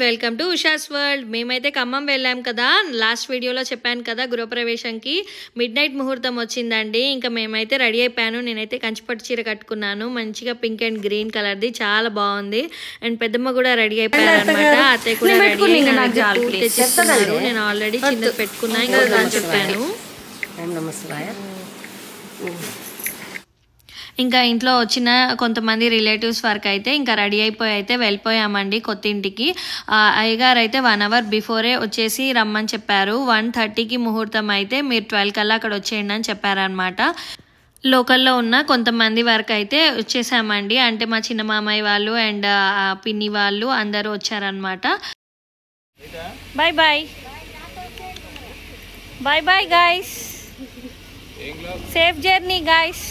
Welcome to Usha's world. మేమైతే ఖమ్మం వెళ్ళాం కదా, లాస్ట్ వీడియోలో చెప్పాను కదా గృహప్రవేశంకి మిడ్ నైట్ ముహూర్తం వచ్చిందండి. ఇంకా మేమైతే రెడీ అయిపోయాను. నేనైతే కంచిపట్టు చీర కట్టుకున్నాను, మంచిగా పింక్ అండ్ గ్రీన్ కలర్ది, చాలా బాగుంది. అండ్ పెద్దమ్మ కూడా రెడీ అయిపోయారు అనమాట. అత్తయ్య కూడా రెడీ అయ్యి నేను ఆల్రెడీ చిన్నది పెట్టుకున్నా, ఇంకా చెప్పాను. ఇంకా ఇంట్లో వచ్చిన కొంతమంది రిలేటివ్స్ వరకు అయితే ఇంకా రెడీ అయిపోయి అయితే వెళ్ళిపోయామండి కొత్త ఇంటికి. అయ్యగారు అయితే 1 అవర్ బిఫోరే వచ్చేసి రమ్మని చెప్పారు. 1:30కి ముహూర్తం అయితే మీరు 12 కల్లా అక్కడ వచ్చేయండి అని చెప్పారనమాట. లోకల్లో ఉన్న కొంతమంది వరకు అయితే వచ్చేసామండి. అంటే మా చిన్న మామయ్య వాళ్ళు అండ్ పిన్ని వాళ్ళు అందరూ వచ్చారనమాట. Bye bye bye bye guys, safe journey guys.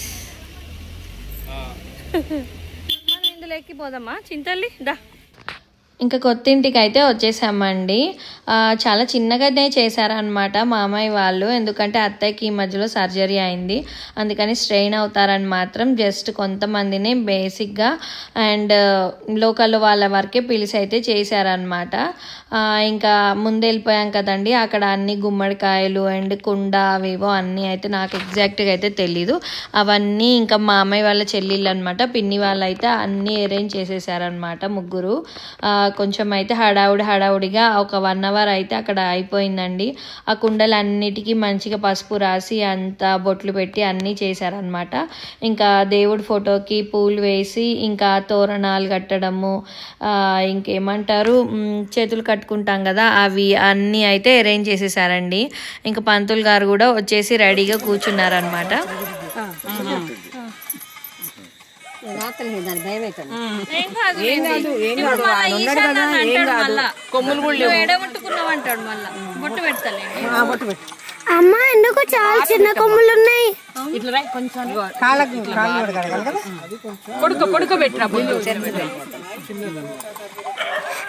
మనం ఇందులో ఎక్కిపోదామా చింతల్లి దా. ఇంకా కొత్త ఇంటికి అయితే వచ్చేసామండి. చాలా చిన్నగానే చేశారనమాట మామయ్య వాళ్ళు, ఎందుకంటే అత్తయ్యకి ఈ మధ్యలో సర్జరీ అయింది, అందుకని స్ట్రెయిన్ అవుతారని మాత్రం జస్ట్ కొంతమందిని బేసిక్గా అండ్ లోకల్ వాళ్ళ వరకే పిలిచి అయితే చేశారనమాట. ఇంకా ముందు వెళ్ళిపోయాం కదండి, అక్కడ అన్ని గుమ్మడికాయలు అండ్ కుండ అవేవో అన్నీ అయితే నాకు ఎగ్జాక్ట్గా అయితే తెలీదు. అవన్నీ ఇంకా మామయ్య వాళ్ళ చెల్లెళ్ళు అనమాట, పిన్ని వాళ్ళు అయితే అన్నీ అరేంజ్ చేసేసారనమాట ముగ్గురు. కొంచెం అయితే హడావుడిగా ఒక 1 అవర్ అయితే అక్కడ అయిపోయిందండి. ఆ కుండలన్నిటికీ మంచిగా పసుపు రాసి అంతా బొట్లు పెట్టి అన్నీ చేశారనమాట. ఇంకా దేవుడి ఫోటోకి పూలు వేసి ఇంకా తోరణాలు కట్టడము, ఇంకేమంటారు చేతులు కట్టుకుంటాం కదా అవి అన్నీ అయితే అరేంజ్ చేసేసారండి. ఇంకా పంతులు గారు కూడా వచ్చేసి రెడీగా కూర్చున్నారనమాట. అమ్మా ఎందుకు చాలా చిన్న కొమ్ములు ఉన్నాయి?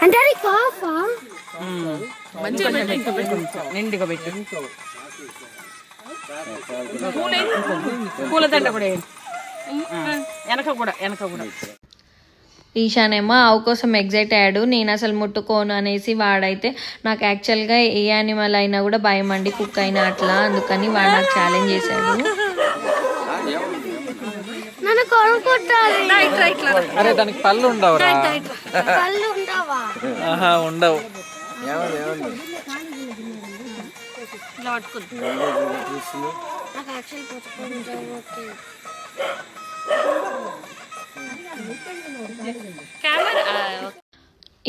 అంటే అది కాఫా? నిండుగా పెట్టు, పూలదండ కూడా వెనక కూడా. ఈశానేమో ఆవు కోసం ఎగ్జైట్ అయ్యాడు. నేను అసలు ముట్టుకోను అనేసి వాడైతే, నాకు యాక్చువల్గా ఏ యానిమల్ అయినా కూడా భయం అండి, కుక్ అయినా అట్లా, అందుకని వాడు నాకు ఛాలెంజ్ చేశాడు. అరే దానికి పళ్ళు ఉండవు, ఉండవు.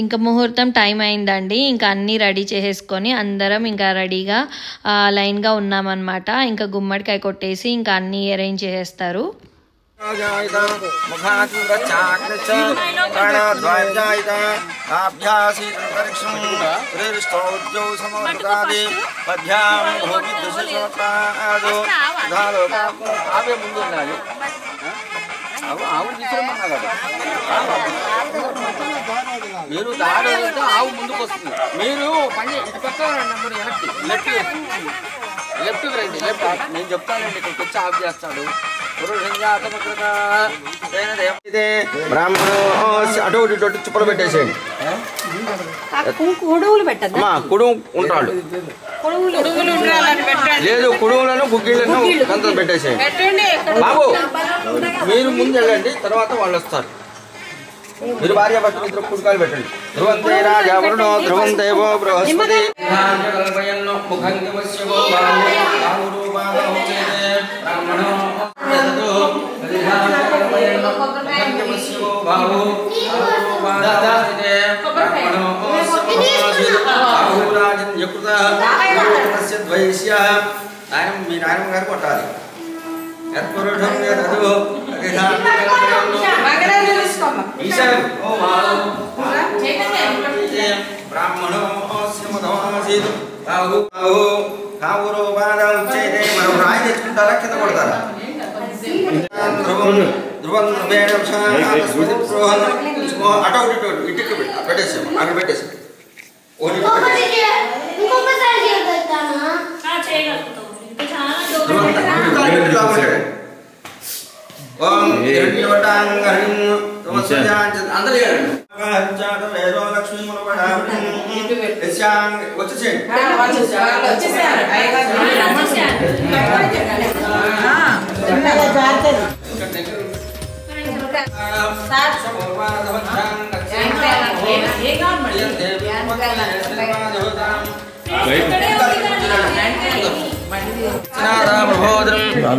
ఇంకా ముహూర్తం టైం అయిందండి. ఇంకా అన్నీ రెడీ చేసేసుకొని అందరం ఇంకా రెడీగా లైన్గా ఉన్నామన్నమాట. ఇంకా గుమ్మడికాయ కొట్టేసి ఇంకా అన్నీ అరేంజ్ చేసేస్తారు. మీరు దాడి ఆవు ముందుకు వస్తుంది, మీరు పని లెఫ్ట్ రండి, లెఫ్ట్ నేను చెప్తానండి, ఇక్కడికి వచ్చి ఆఫ్ చేస్తాడు. బ్రాహ్మణు అటు ఇటు చుప్పలు పెట్టేసేయండి. కుడువులు పెట్టమ్మా, కుడువు ఉంటాడు లేదు, కుడువులను గుగ్గిళ్ళను కంతలు పెట్టేసేయండి. బాబు మీరు ముందు వెళ్ళండి, తర్వాత వాళ్ళు వస్తారు. మీరు భార్య భర్తలు ఇద్దరు కుడుకాలు పెట్టండి. ధ్రువంతే రాజా వరుణో ధ్రువం దేవో బృహస్పతి. మీ నాయనమ్మ గారు కొట్టాలి. బ్రాహ్మణో మనం రాయి తెచ్చుకుంటారా కింద కొడతారా? అటో ఇటు పెట్టేసాం, అక్కడ పెట్టేసాం. ఓం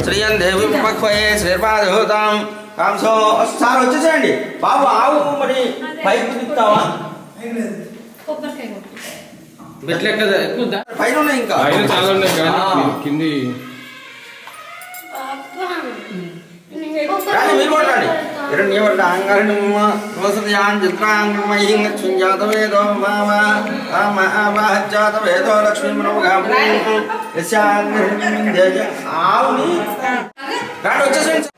శ్రీయం దేవి పక్వయే శ్రీర్పాదూతాం కాంసో సార్ వచ్చేసేయండి బాబు. ఆవు మరి పైకి తిప్పుతావా? పైన ఉన్నాయి ఇంకా కింది మీరు కొట్టండి. ఆవుని రాండి వచ్చేసేయండి.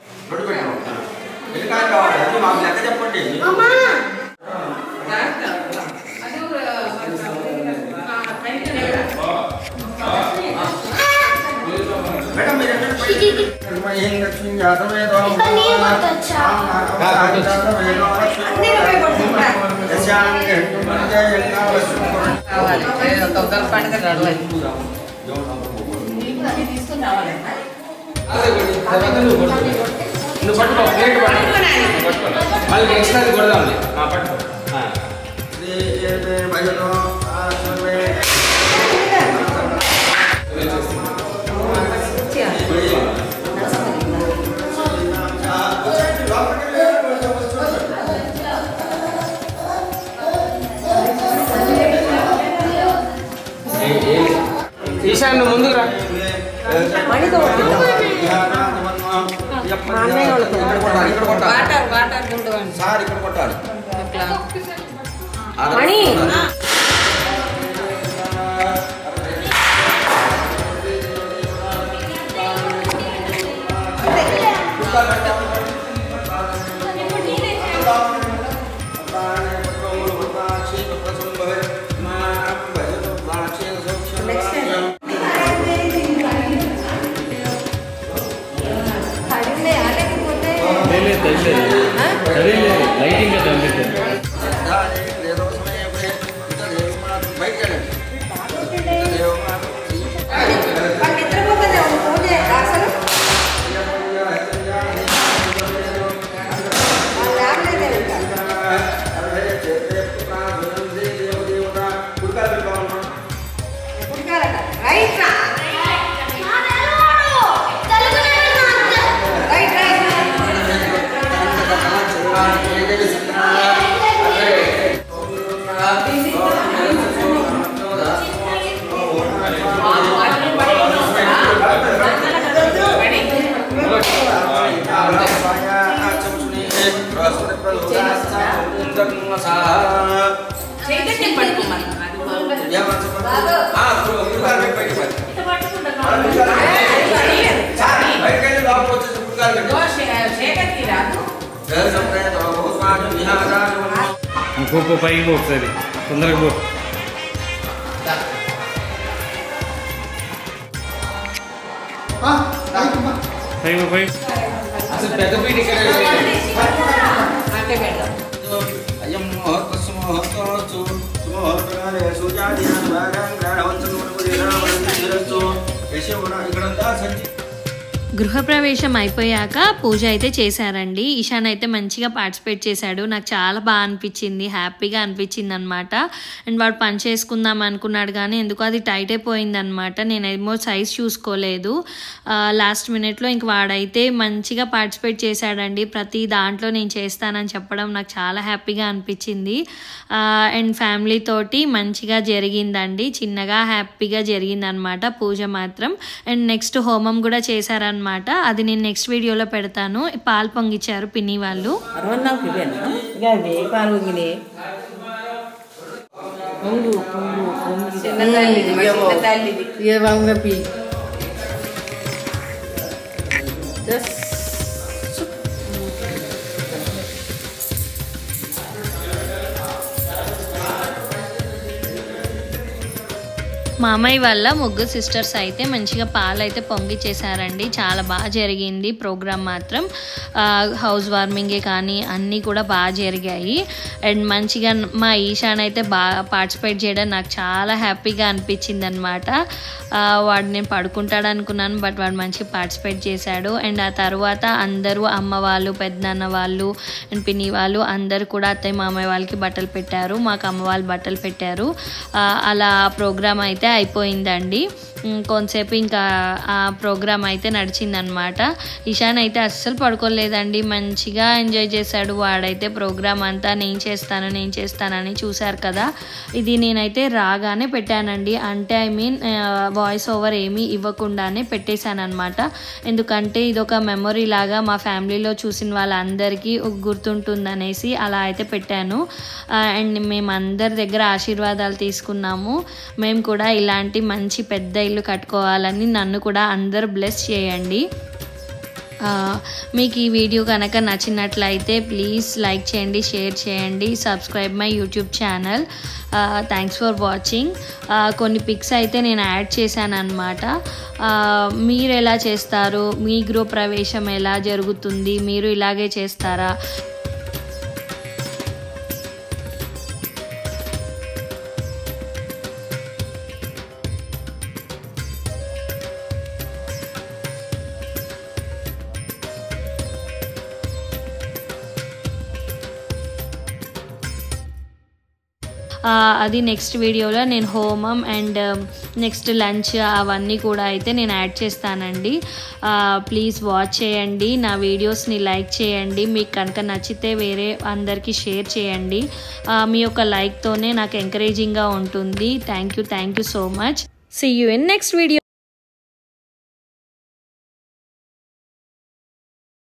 మాకు లెక్క చెప్పండి. మేడం మీరు నువ్వు పట్టుకో ప్లేట్ పట్టుకో మళ్ళీ నెక్స్ట్ అది కొడదాం. పట్టుకో ఈశాన్ నువ్వు ముందుకు రా. సార్ ఇక్కడ కొట్టాలి. లైటింగ్ ఇంకో పైకి పోతుంది తొందరగా పో. పై అసలు పెద్ద పీట ఇక్కడ అయం ముహూర్త సుముహూర్తోస్తు సుముహూర్తకాలే సూర్యాదీనాన్ భాగాన్ గ్రహవంతం మనోదిరావస్తు యశోన ఇక్కడంతా సంచి. గృహప్రవేశం అయిపోయాక పూజ అయితే చేశారండి. ఈశాన్ అయితే మంచిగా పార్టిసిపేట్ చేశాడు. నాకు చాలా బాగా అనిపించింది, హ్యాపీగా అనిపించింది అనమాట. అండ్ వాడు పని చేసుకుందాం అనుకున్నాడు కానీ ఎందుకో అది టైట్ అయిపోయింది అనమాట. నేనేమో సైజ్ చూసుకోలేదు. లాస్ట్ మినిట్లో ఇంక వాడైతే మంచిగా పార్టిసిపేట్ చేశాడండి. ప్రతి దాంట్లో నేను చేస్తానని చెప్పడం నాకు చాలా హ్యాపీగా అనిపించింది. అండ్ ఫ్యామిలీ తోటి మంచిగా జరిగిందండి, చిన్నగా హ్యాపీగా జరిగింది అనమాట పూజ మాత్రం. అండ్ నెక్స్ట్ హోమం కూడా చేశారనమాట. అది నేను నెక్స్ట్ వీడియోలో పెడతాను. పాలు పొంగిచ్చారు పిన్ని వాళ్ళు. మామయ్య వాళ్ళ ముగ్గురు సిస్టర్స్ అయితే మంచిగా పాలు అయితే పొంగి చేశారండి. చాలా బాగా జరిగింది ప్రోగ్రామ్ మాత్రం. హౌస్ వార్మింగే కానీ అన్నీ కూడా బాగా జరిగాయి. అండ్ మంచిగా మా ఈశాన్ అయితే బాగా పార్టిసిపేట్ చేయడం నాకు చాలా హ్యాపీగా అనిపించింది అనమాట. వాడు నేను పడుకుంటాడు అనుకున్నాను, బట్ వాడు మంచిగా పార్టిసిపేట్ చేశాడు. అండ్ ఆ తర్వాత అందరూ అమ్మ వాళ్ళు, పెద్దనాన్న వాళ్ళు అండ్ పిన్ని వాళ్ళు అందరూ కూడా అత్తయ్య మామయ్య వాళ్ళకి బట్టలు పెట్టారు. మాకు అమ్మ వాళ్ళు బట్టలు పెట్టారు. అలా ప్రోగ్రామ్ అయితే అయిపోయిందండి. కొంతసేపు ఇంకా ఆ ప్రోగ్రామ్ అయితే నడిచిందనమాట. ఇషాన్ అయితే అస్సలు పడుకోలేదండి, మంచిగా ఎంజాయ్ చేశాడు. వాడైతే ప్రోగ్రామ్ అంతా నేను చేస్తానని చూశారు కదా. ఇది నేనైతే రాగానే పెట్టానండి, అంటే వాయిస్ ఓవర్ ఏమీ ఇవ్వకుండానే పెట్టేశాను అనమాట. ఎందుకంటే ఇది ఒక మెమొరీ లాగా మా ఫ్యామిలీలో చూసిన వాళ్ళందరికీ గుర్తుంటుందనేసి అలా అయితే పెట్టాను. అండ్ మేము అందరి దగ్గర ఆశీర్వాదాలు తీసుకున్నాము. మేము కూడా ఇలాంటి మంచి పెద్ద ఇల్లు కట్టుకోవాలని నన్ను కూడా అందరూ బ్లెస్ చేయండి. మీకు ఈ వీడియో కనుక నచ్చినట్లయితే ప్లీజ్ లైక్ చేయండి, షేర్ చేయండి, subscribe my YouTube channel. Thanks for watching. కొన్ని పిక్స్ అయితే నేను యాడ్ చేశాను అనమాట. మీరు ఎలా చేస్తారు, మీ గృహప్రవేశం ఎలా జరుగుతుంది, మీరు ఇలాగే చేస్తారా? అది నెక్స్ట్ వీడియోలో నేను హోమం అండ్ నెక్స్ట్ లంచ్ అవన్నీ కూడా అయితే నేను యాడ్ చేస్తానండి. ప్లీజ్ వాచ్ చేయండి, నా వీడియోస్ని లైక్ చేయండి. మీకు కనుక నచ్చితే వేరే అందరికీ షేర్ చేయండి. మీ యొక్క లైక్తోనే నాకు ఎంకరేజింగ్గా ఉంటుంది. Thank you so much. See you in next video.